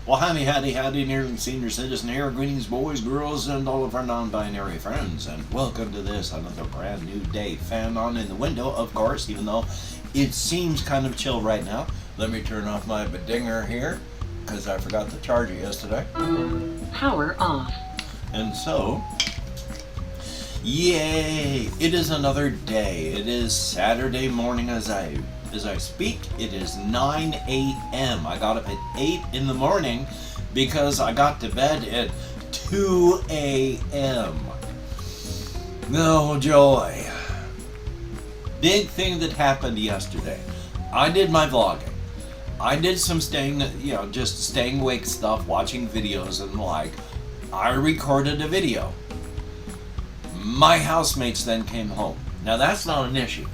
Well, howdy, nearly senior citizen here. Greetings, boys, girls, and all of our non-binary friends, and welcome to this, another brand new day. Fan on in the window, of course, even though it seems kind of chill right now. Let me turn off my bedinger here, because I forgot to charge it yesterday. Power off. And so, yay! It is another day. It is Saturday morning as I speak. It is 9 a.m. I got up at 8 in the morning because I got to bed at 2 a.m. No joy. Big thing that happened yesterday. I did my vlogging. I did some just staying awake stuff, watching videos and the like. I recorded a video. My housemates then came home. Now that's not an issue.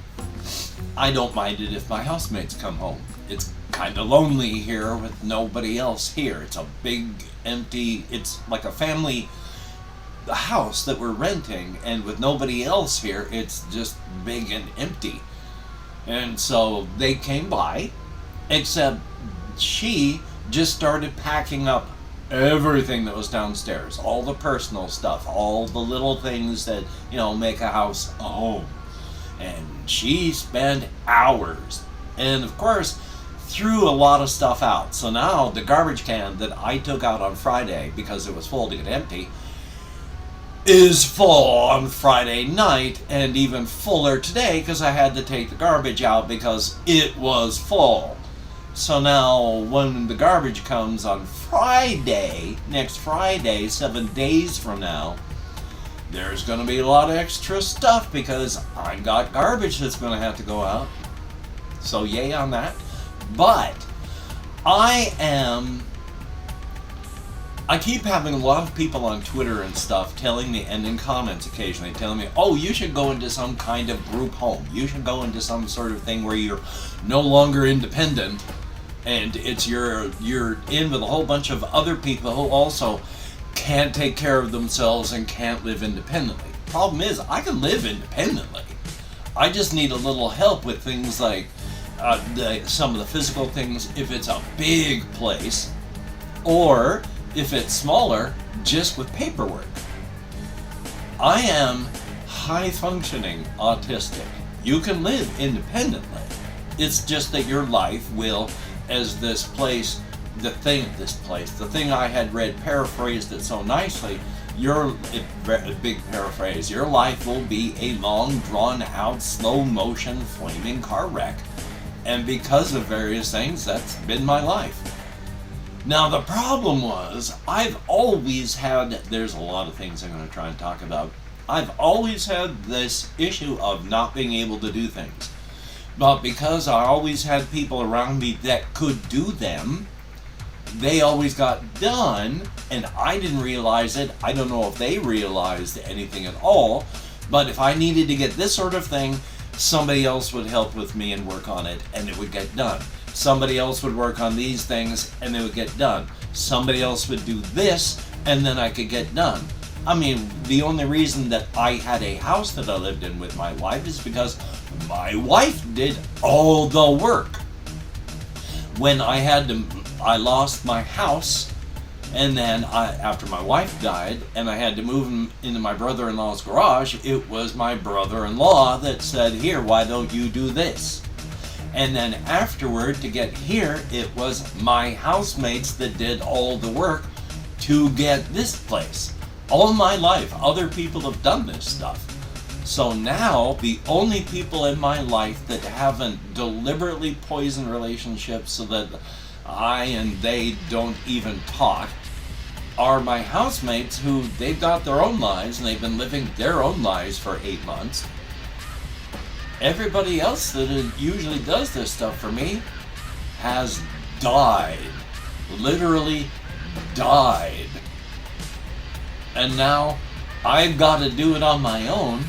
I don't mind it if my housemates come home. It's kind of lonely here with nobody else here. It's a big, empty, it's like a family house that we're renting, and with nobody else here, it's just big and empty. And so they came by, except she just started packing up everything that was downstairs. All the personal stuff, all the little things that, make a house a home. And she spent hours, and of course threw a lot of stuff out. So now the garbage can that I took out on Friday because it was full to get empty is full on Friday night, and even fuller today because I had to take the garbage out because it was full. So now when the garbage comes on Friday, next Friday, 7 days from now, there's going to be a lot of extra stuff because I got garbage that's going to have to go out. So yay on that. But I keep having a lot of people on Twitter and stuff telling me, and in comments occasionally telling me, oh, you should go into some kind of group home. You should go into some sort of thing where you're no longer independent, and it's you're in with a whole bunch of other people who also can't take care of themselves and can't live independently. Problem is, I can live independently. I just need a little help with things like some of the physical things if it's a big place, or if it's smaller, just with paperwork. I am high-functioning autistic. You can live independently. It's just that your life will, as the thing I had read paraphrased it so nicely, big paraphrase, your life will be a long, drawn-out, slow-motion, flaming car wreck. And because of various things, that's been my life. Now the problem was, I've always had, there's a lot of things I'm going to try and talk about, I've always had this issue of not being able to do things. But because I always had people around me that could do them, they always got done, and I didn't realize it. I don't know if they realized anything at all, but if I needed to get this sort of thing, somebody else would help with me and work on it, and it would get done. Somebody else would work on these things, and they would get done. Somebody else would do this, and then I could get done. I mean, the only reason that I had a house that I lived in with my wife is because my wife did all the work. When I lost my house, and then after my wife died, and I had to move into my brother-in-law's garage, it was my brother-in-law that said, here, why don't you do this? And then afterward, to get here, it was my housemates that did all the work to get this place. All my life, other people have done this stuff. So now, the only people in my life that haven't deliberately poisoned relationships so that I and they don't even talk are my housemates, who they've got their own lives and they've been living their own lives for 8 months. Everybody else that usually does this stuff for me has died. Literally died. And now I've got to do it on my own,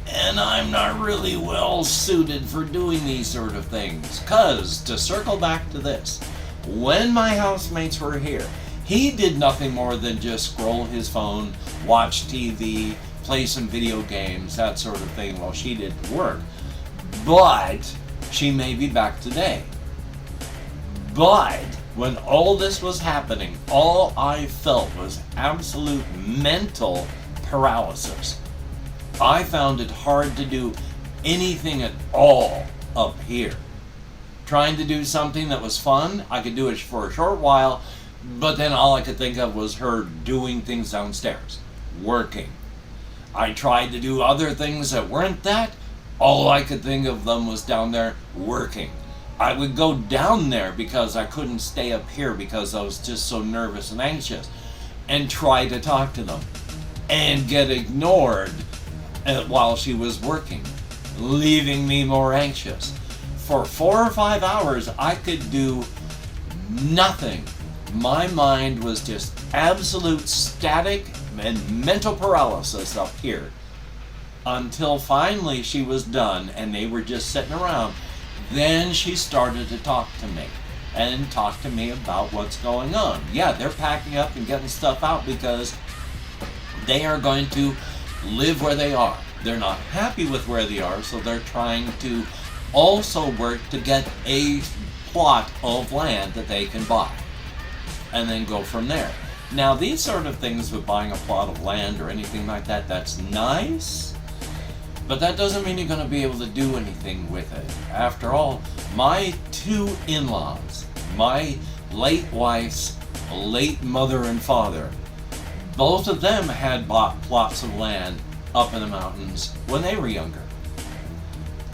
and I'm not really well suited for doing these sort of things. Cause, to circle back to this, when my housemates were here, he did nothing more than just scroll his phone, watch TV, play some video games, that sort of thing, while she did work. But she may be back today. But When all this was happening, all I felt was absolute mental paralysis. I found it hard to do anything at all up here. Trying to do something that was fun, I could do it for a short while, but then all I could think of was her doing things downstairs, working. I tried to do other things that weren't that, all I could think of them was down there working. I would go down there because I couldn't stay up here because I was just so nervous and anxious, and try to talk to them and get ignored while she was working, leaving me more anxious. For 4 or 5 hours, I could do nothing. My mind was just absolute static and mental paralysis up here. Until finally she was done and they were just sitting around. Then she started to talk to me and talk to me about what's going on. Yeah, they're packing up and getting stuff out because they are going to live where they are. They're not happy with where they are, so they're trying to also work to get a plot of land that they can buy and then go from there. Now, these sort of things with buying a plot of land or anything like that, that's nice, but that doesn't mean you're going to be able to do anything with it. After all, my two in-laws, my late wife's late mother and father, both of them had bought plots of land up in the mountains when they were younger.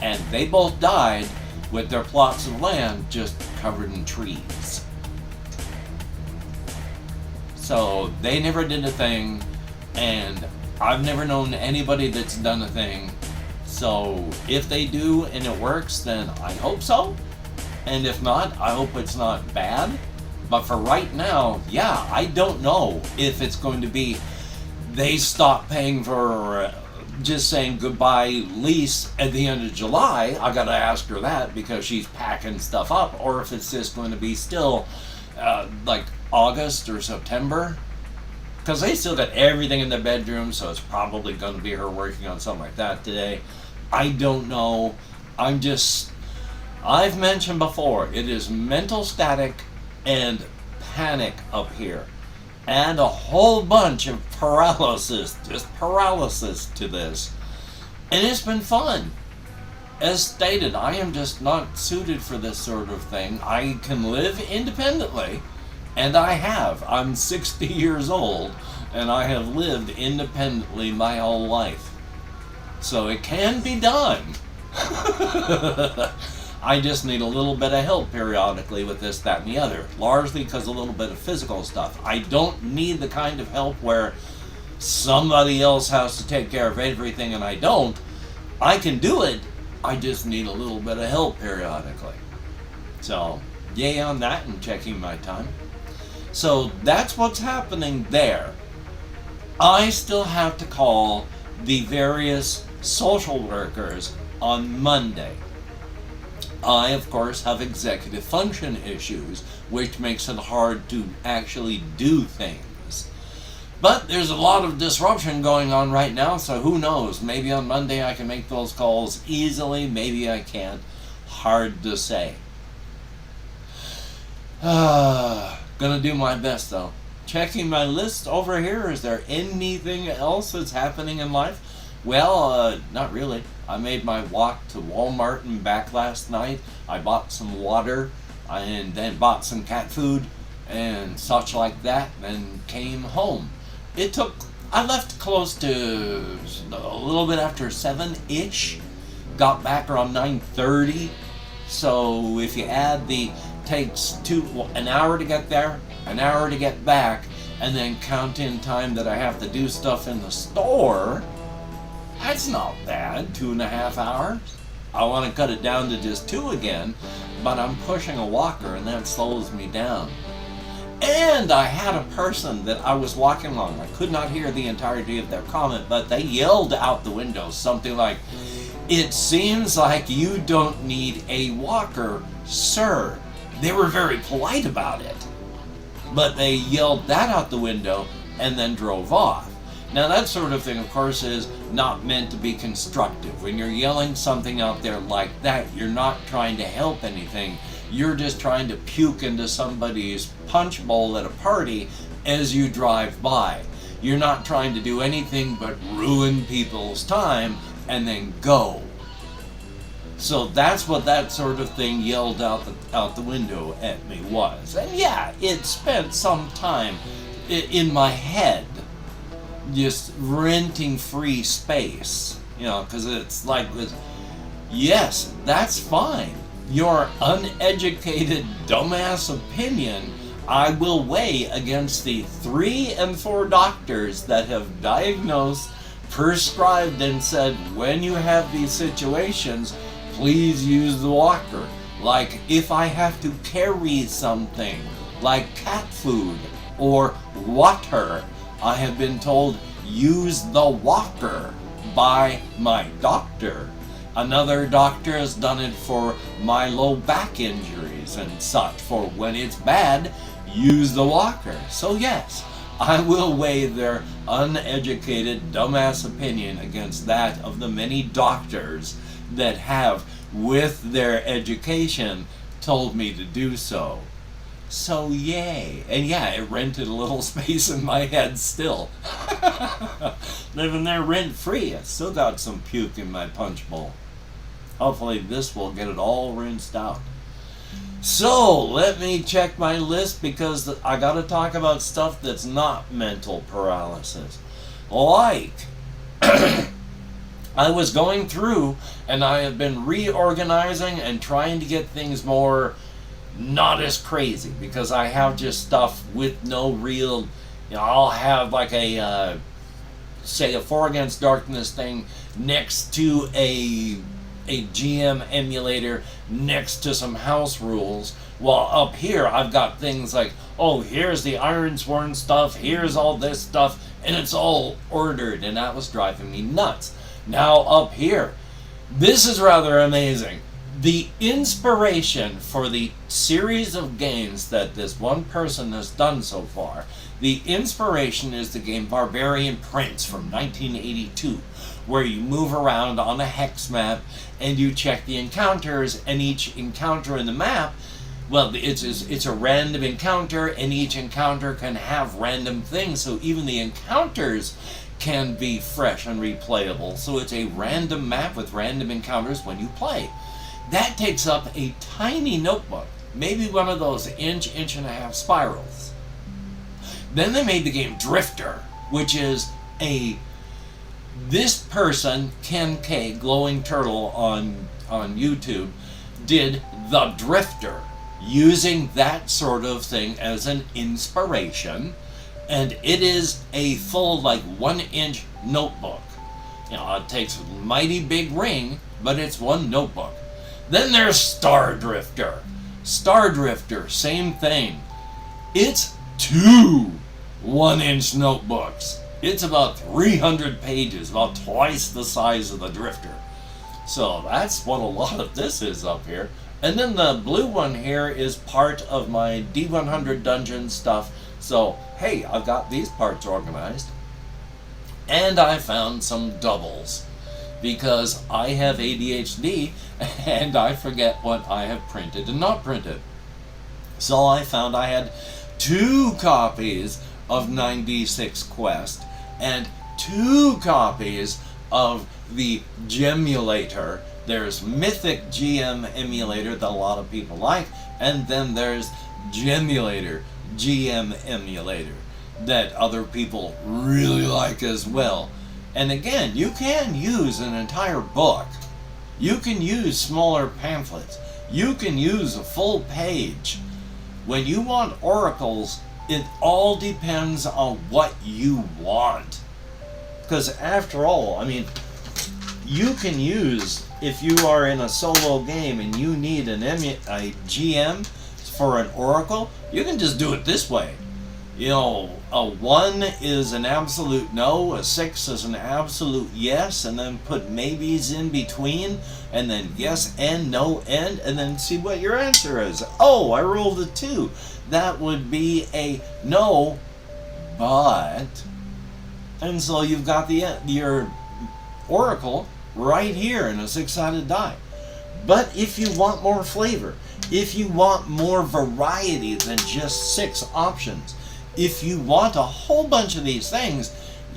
And they both died with their plots of land just covered in trees. So they never did a thing, and I've never known anybody that's done a thing. So if they do and it works, then I hope so. And if not, I hope it's not bad. But for right now, yeah, I don't know if it's going to be they stop paying for just saying goodbye lease at the end of July. I gotta ask her that because she's packing stuff up, or if it's just going to be still like August or September, because they still got everything in the bedroom, so it's probably going to be her working on something like that today. I don't know. I've mentioned before, it is mental static and panic up here, and a whole bunch of paralysis, just paralysis to this, and it's been fun. As stated, I am just not suited for this sort of thing. I can live independently, and I have. I'm 60 years old, and I have lived independently my whole life. So it can be done. I just need a little bit of help periodically with this, that, and the other. Largely because a little bit of physical stuff. I don't need the kind of help where somebody else has to take care of everything and I don't. I can do it. I just need a little bit of help periodically. So, yay on that and checking my time. So that's what's happening there. I still have to call the various social workers on Monday. I, of course, have executive function issues, which makes it hard to actually do things. But there's a lot of disruption going on right now, so who knows? Maybe on Monday I can make those calls easily, maybe I can't. Hard to say. Gonna do my best though. Checking my list over here, is there anything else that's happening in life? Well, not really. I made my walk to Walmart and back last night. I bought some water and then bought some cat food and such like that, and came home. I left close to a little bit after 7-ish. Got back around 9:30. So if you add takes an hour to get there, an hour to get back, and then count in time that I have to do stuff in the store, that's not bad, 2.5 hours. I want to cut it down to just 2 again, but I'm pushing a walker and that slows me down. And I had a person that I was walking along. I could not hear the entirety of their comment, but they yelled out the window something like, "It seems like you don't need a walker, sir." They were very polite about it, but they yelled that out the window and then drove off. Now that sort of thing, of course, is not meant to be constructive. When you're yelling something out there like that, you're not trying to help anything. You're just trying to puke into somebody's punch bowl at a party as you drive by. You're not trying to do anything but ruin people's time and then go. So that's what that sort of thing yelled out the window at me was. And yeah, it spent some time in my head just renting free space. You know, because it's like, yes, that's fine. Your uneducated, dumbass opinion I will weigh against the 3 and 4 doctors that have diagnosed, prescribed, and said, when you have these situations, please use the walker. Like if I have to carry something like cat food or water, I have been told use the walker by my doctor. Another doctor has done it for my low back injuries and such. For when it's bad, use the walker. So yes, I will weigh their uneducated, dumbass opinion against that of the many doctors that have, with their education, told me to do so. So yay. And yeah, it rented a little space in my head still. Living there rent free. I still got some puke in my punch bowl. Hopefully this will get it all rinsed out. So let me check my list because I gotta talk about stuff that's not mental paralysis. Like I was going through and I have been reorganizing and trying to get things more not as crazy because I have just stuff with no real, you know, I'll have like a say a 4 Against Darkness thing next to a GM emulator next to some house rules, while up here I've got things like, oh, here's the Ironsworn stuff, here's all this stuff, and it's all ordered, and that was driving me nuts. Now up here, this is rather amazing. The inspiration for the series of games that this one person has done so far, the inspiration is the game Barbarian Prince from 1982, where you move around on a hex map and you check the encounters, and each encounter in the map, well, it's a random encounter, and each encounter can have random things, so even the encounters can be fresh and replayable. So it's a random map with random encounters when you play. That takes up a tiny notebook, maybe one of those inch and a half spirals. Then they made the game Drifter, which is this person, Ken K, Glowing Turtle on YouTube, did the Drifter, using that sort of thing as an inspiration, and it is a full, like, 1-inch notebook. You know, it takes a mighty big ring, but it's one notebook. Then there's Star Drifter. Star Drifter, same thing. It's 2 1-inch notebooks. It's about 300 pages, about twice the size of the Drifter. So that's what a lot of this is up here. And then the blue one here is part of my D100 dungeon stuff. So, hey, I've got these parts organized. And I found some doubles, because I have ADHD and I forget what I have printed and not printed. So I found I had 2 copies of 9D6 Quest and 2 copies of the Gemulator. There's Mythic GM Emulator that a lot of people like, and then there's Gemulator GM Emulator that other people really like as well. And again, you can use an entire book. You can use smaller pamphlets. You can use a full page. When you want oracles, it all depends on what you want. Because after all, I mean, you can use, if you are in a solo game and you need a GM for an oracle, you can just do it this way. You know, a 1 is an absolute no, a 6 is an absolute yes, and then put maybes in between, and then yes and no and then see what your answer is. Oh, I rolled a 2. That would be a no, but, and so you've got your oracle right here in a 6-sided die. But if you want more flavor, If you want more variety than just 6 options, if you want a whole bunch of these things,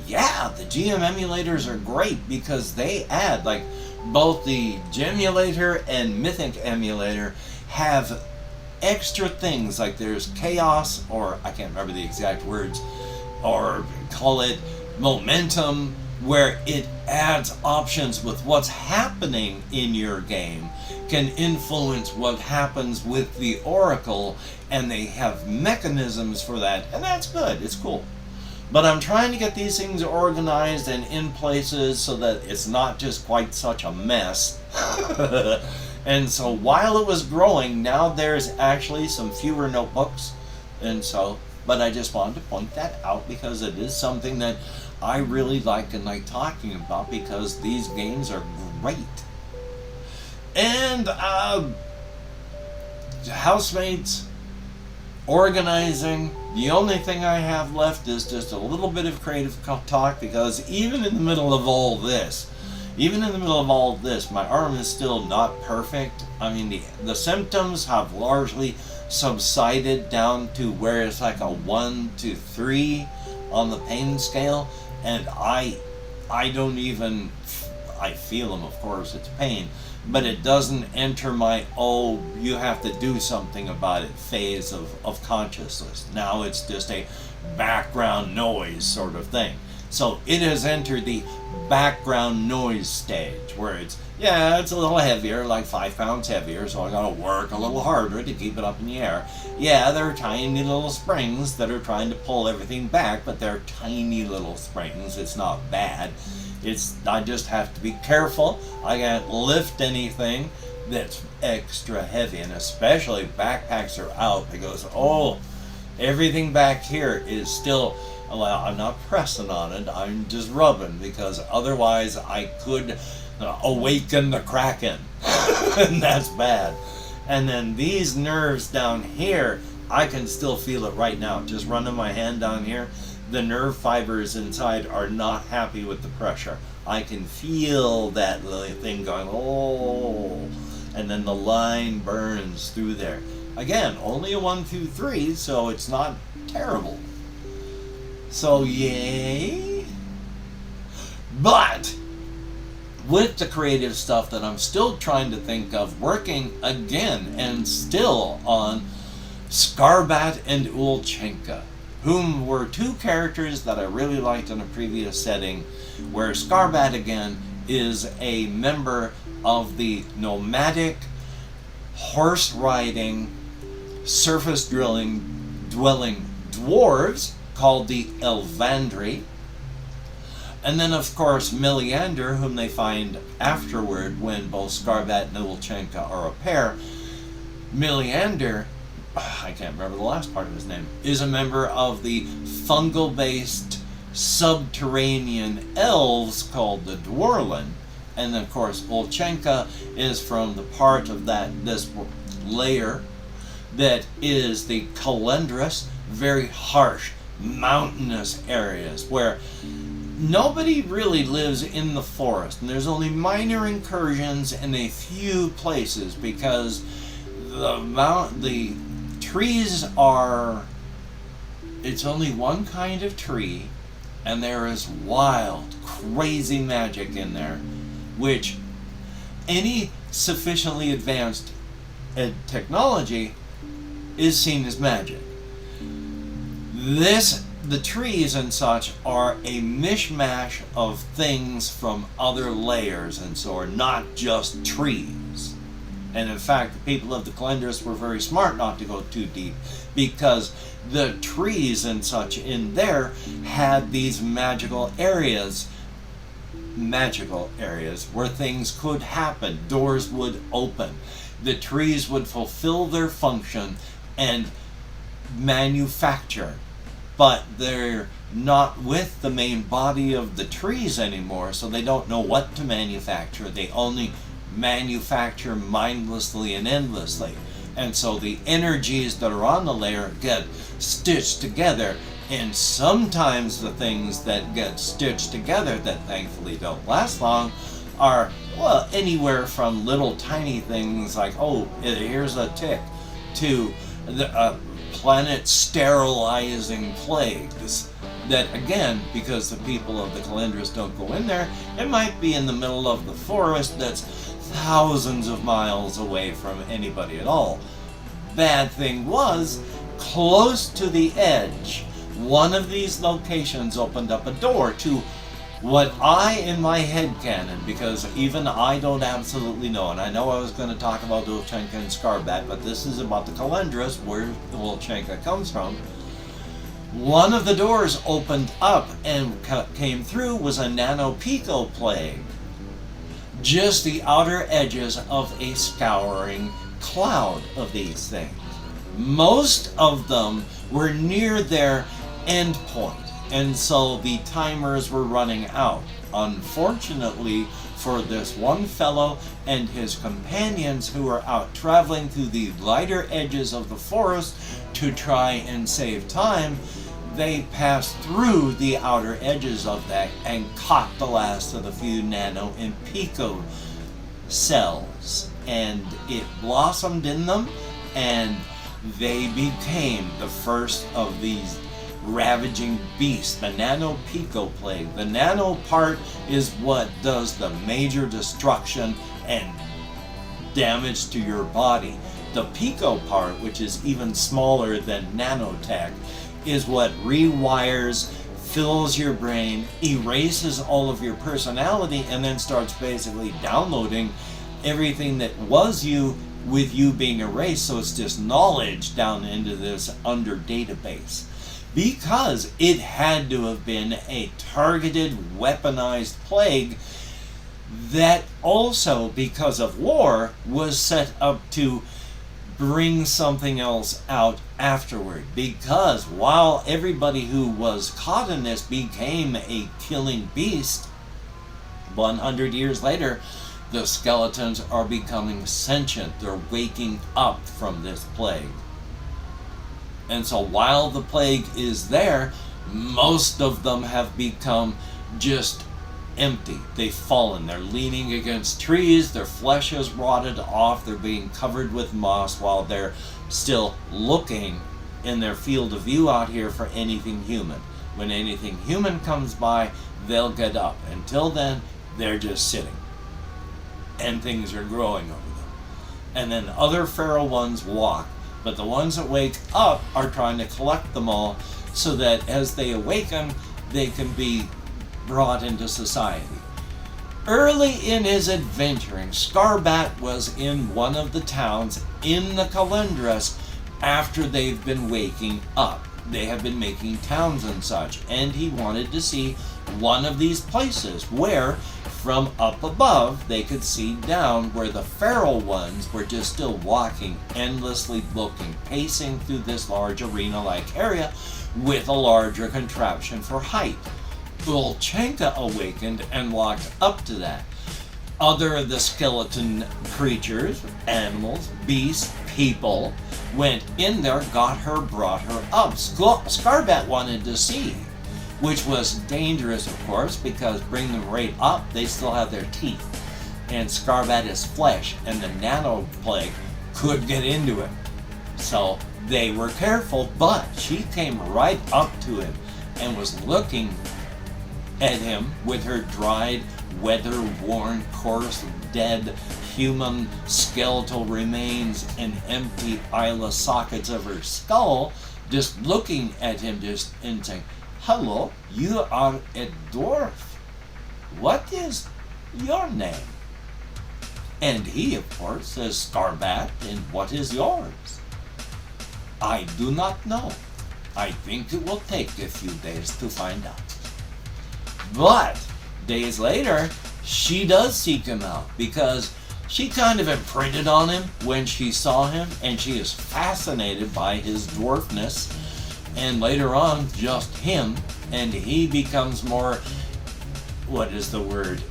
yeah, the GM emulators are great because they add, like, both the Gemulator and Mythic emulator have extra things, like there's chaos, or I can't remember the exact words, or call it momentum, where it adds options with what's happening in your game, can influence what happens with the Oracle, and they have mechanisms for that, and that's good, it's cool. But I'm trying to get these things organized and in places so that it's not just quite such a mess. And so while it was growing, now there's actually some fewer notebooks. And so, but I just wanted to point that out because it is something that I really like and like talking about because these games are great. And housemates, organizing, the only thing I have left is just a little bit of creative talk because even in the middle of all this, my arm is still not perfect. I mean, the symptoms have largely subsided down to where it's like a 1 to 3 on the pain scale, and I don't even, I feel them, of course, it's pain, but it doesn't enter my, oh, you have to do something about it phase of consciousness. Now it's just a background noise sort of thing. So it has entered the background noise stage where it's a little heavier, like 5 pounds heavier, so I gotta work a little harder to keep it up in the air. Yeah, there are tiny little springs that are trying to pull everything back, but they're tiny little springs. It's not bad. I just have to be careful. I can't lift anything that's extra heavy, and especially backpacks are out because, everything back here is still, well, I'm not pressing on it, I'm just rubbing because otherwise I could awaken the Kraken, and that's bad. And then these nerves down here, I can still feel it right now, just running my hand down here. The nerve fibers inside are not happy with the pressure. I can feel that little thing going, and then the line burns through there. Again, only a 1, 2, 3, so it's not terrible. So yay. But with the creative stuff that I'm still trying to think of, working again and still on Scarbat and Ulchenka, whom were 2 characters that I really liked in a previous setting, where Scarbat again is a member of the nomadic, horse-riding, surface-dwelling dwarves called the Elvandri. And then, of course, Miliander, whom they find afterward when both Scarbat and Ulchenka are a pair. Miliander, I can't remember the last part of his name, is a member of the fungal-based subterranean elves called the Dwarlen. And of course, Ulchenka is from the part of this layer that is the calendrous, very harsh, mountainous areas where nobody really lives in the forest, and there's only minor incursions in a few places because the trees are, it's only one kind of tree, and there is wild, crazy magic in there, which any sufficiently advanced technology is seen as magic. The trees and such are a mishmash of things from other layers, and so are not just trees. And in fact, the people of the Calendris were very smart not to go too deep, because the trees and such in there had these magical areas where things could happen, doors would open, the trees would fulfill their function and manufacture, but they're not with the main body of the trees anymore, so they don't know what to manufacture. They only manufacture mindlessly and endlessly, and so the energies that are on the layer get stitched together, and sometimes the things that get stitched together that thankfully don't last long are well, anywhere from little tiny things like, oh, here's a tick, to the planet sterilizing plagues that, again, because the people of the Calendris don't go in there, it might be in the middle of the forest that's thousands of miles away from anybody at all. Bad thing was, close to the edge, one of these locations opened up a door to what I, in my head canon, because even I don't absolutely know, and I know I was going to talk about Volchenka and Scarbat, but this is about the Calendris, where the Volchenka comes from. One of the doors opened up and came through was a nano-pico plague. Just the outer edges of a scouring cloud of these things. Most of them were near their end point, and so the timers were running out. Unfortunately for this one fellow and his companions who were out traveling through the lighter edges of the forest to try and save time, they passed through the outer edges of that and caught the last of the few nano and pico cells, and it blossomed in them, and they became the first of these ravaging beasts, the nano-pico plague. The nano part is what does the major destruction and damage to your body. The pico part, which is even smaller than nanotech, is what rewires, fills your brain, erases all of your personality, and then starts basically downloading everything that was you with you being erased, so it's just knowledge down into this under database. Because it had to have been a targeted, weaponized plague that also, because of war, was set up to bring something else out afterward. Because while everybody who was caught in this became a killing beast, 100 years later, the skeletons are becoming sentient. They're waking up from this plague. And so while the plague is there, most of them have become just empty. They've fallen. They're leaning against trees. Their flesh is rotted off. They're being covered with moss while they're still looking in their field of view out here for anything human. When anything human comes by, they'll get up. Until then, they're just sitting. And things are growing over them. And then other feral ones walk. But the ones that wake up are trying to collect them all so that as they awaken, they can be brought into society. Early in his adventuring, Scarbat was in one of the towns in the Calendris after they've been waking up. They have been making towns and such, and he wanted to see one of these places where, from up above, they could see down where the feral ones were just still walking, endlessly looking, pacing through this large arena-like area with a larger contraption for height. Volchenka awakened and walked up to that. Other of the skeleton creatures, animals, beasts, people, went in there, got her, brought her up. Scarbat wanted to see, which was dangerous, of course, because bring them right up, they still have their teeth. And Scarbat is flesh, and the nano plague could get into it. So they were careful, but she came right up to him and was looking at him with her dried, weather-worn, coarse, dead human skeletal remains and empty eyeless sockets of her skull, just looking at him and saying, "Hello, you are a dwarf. What is your name?" And he, of course, says, "Scarbat, and what is yours?" "I do not know. I think it will take a few days to find out." But days later, she does seek him out because she kind of imprinted on him when she saw him, and she is fascinated by his dwarfness. And later on, just him, and he becomes more, what is the word?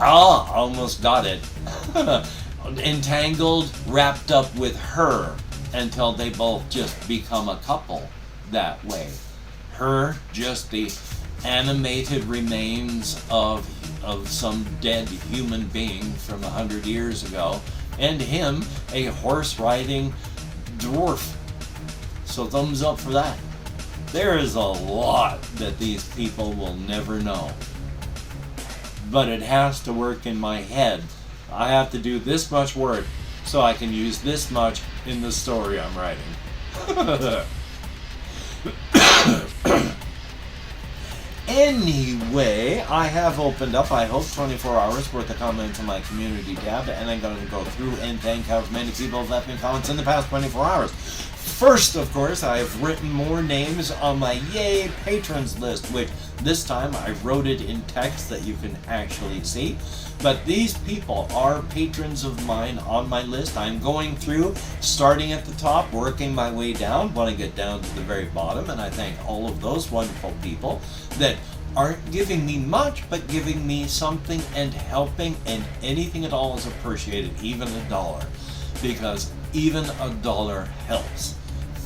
Almost got it. Entangled, wrapped up with her, until they both just become a couple that way. Her, just the animated remains of some dead human being from 100 years ago, and him, a horse riding dwarf. So thumbs up for that. There is a lot that these people will never know, but it has to work in my head. I have to do this much work so I can use this much in the story I'm writing. Anyway, I have opened up, I hope, 24 hours worth of comments in my community tab, and I'm going to go through and thank however many people have left me comments in the past 24 hours. First, of course, I have written more names on my Yay Patrons list, which this time I wrote it in text that you can actually see. But these people are patrons of mine on my list. I'm going through, starting at the top, working my way down, want to get down to the very bottom, and I thank all of those wonderful people that aren't giving me much, but giving me something and helping, and anything at all is appreciated, even $1, because even $1 helps.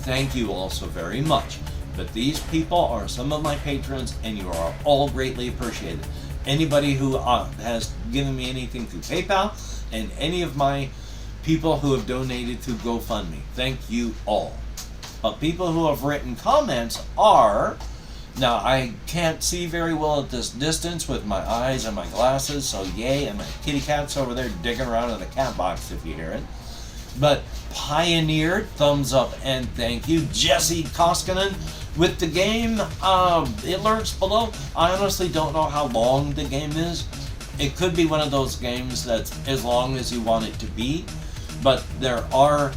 Thank you all so very much. But these people are some of my patrons, and you are all greatly appreciated. Anybody who has given me anything through PayPal, and any of my people who have donated through GoFundMe, thank you all. But people who have written comments are, now I can't see very well at this distance with my eyes and my glasses, so yay, and my kitty cat's over there digging around in the cat box if you hear it. But Pioneer, thumbs up and thank you. Jesse Koskinen with the game, it lurks below. I honestly don't know how long the game is. It could be one of those games that's as long as you want it to be, but there are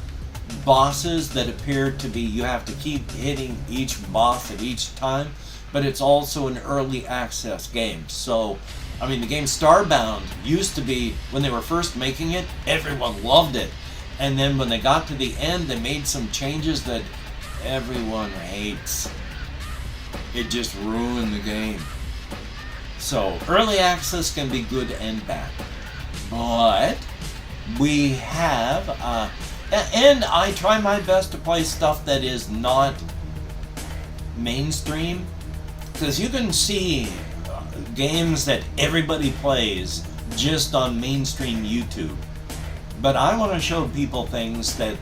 bosses that appear to be, you have to keep hitting each boss at each time, but it's also an early access game. So, I mean, the game Starbound used to be, when they were first making it, everyone loved it. And then when they got to the end, they made some changes that everyone hates. It just ruined the game. So, early access can be good and bad. But we have, and I try my best to play stuff that is not mainstream, because you can see games that everybody plays just on mainstream YouTube. But I want to show people things that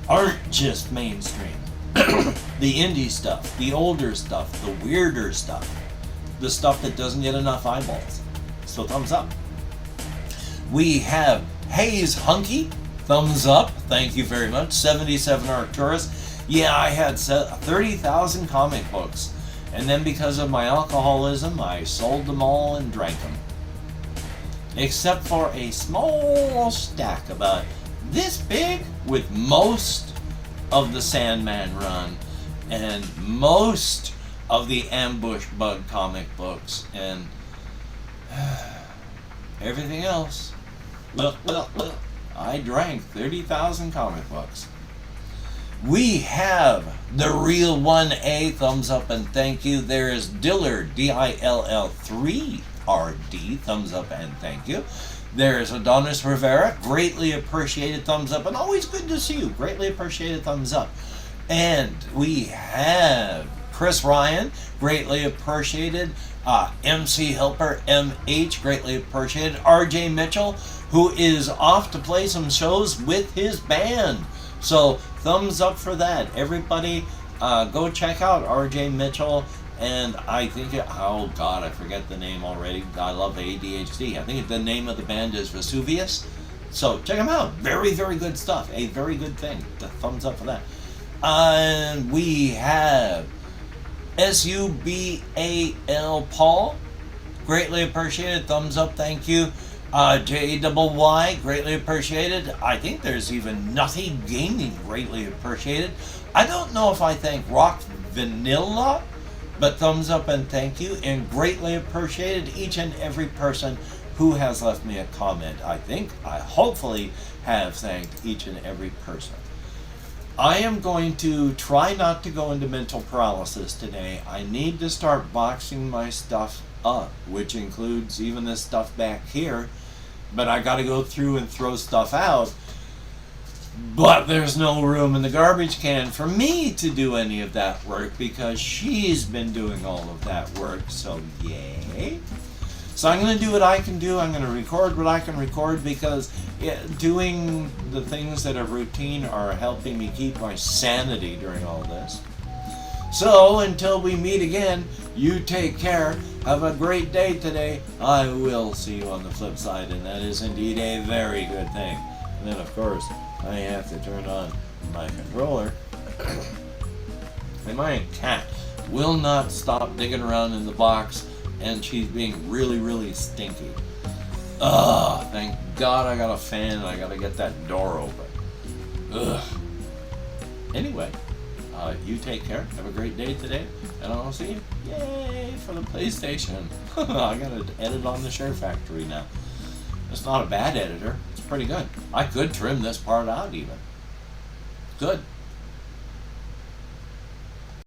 aren't just mainstream. The indie stuff, the older stuff, the weirder stuff, the stuff that doesn't get enough eyeballs. So thumbs up. We have Hayes Hunky, thumbs up, thank you very much. 77 Arcturus. Yeah, I had 30,000 comic books, and then because of my alcoholism, I sold them all and drank them. Except for a small stack about this big with most of the Sandman run and most of the Ambush Bug comic books and everything else. I drank 30,000 comic books. We have the real 1A, thumbs up and thank you. There is Dillard, DILL3. RD, thumbs up and thank you. There's Adonis Rivera, greatly appreciated, thumbs up, and always good to see you, greatly appreciated, thumbs up. And we have Chris Ryan, greatly appreciated. MC Helper MH, greatly appreciated. RJ Mitchell, who is off to play some shows with his band. So thumbs up for that. Everybody go check out RJ Mitchell. And I think, oh God, I forget the name already. I love ADHD. I think the name of the band is Vesuvius. So check them out. Very, very good stuff. A very good thing. The thumbs up for that. And we have SUBAL Paul. Greatly appreciated. Thumbs up. Thank you. JYY. Greatly appreciated. I think there's even Nutty Gaming. Greatly appreciated. I don't know if I thank Rock Vanilla, but thumbs up and thank you, and greatly appreciated each and every person who has left me a comment. I hopefully have thanked each and every person. I am going to try not to go into mental paralysis today. I need to start boxing my stuff up, which includes even this stuff back here, but I got to go through and throw stuff out. But there's no room in the garbage can for me to do any of that work because she's been doing all of that work, so yay. So I'm going to do what I can do. I'm going to record what I can record because doing the things that are routine are helping me keep my sanity during all this. So until we meet again, you take care. Have a great day today. I will see you on the flip side, and that is indeed a very good thing. And then, of course, I have to turn on my controller. And my cat will not stop digging around in the box, and she's being really, really stinky. Ugh, thank God I got a fan and I gotta get that door open. Ugh. Anyway, you take care. Have a great day today, and I'll see you. Yay for the PlayStation. I gotta edit on the Share Factory now. It's not a bad editor. It's pretty good. I could trim this part out even. Good.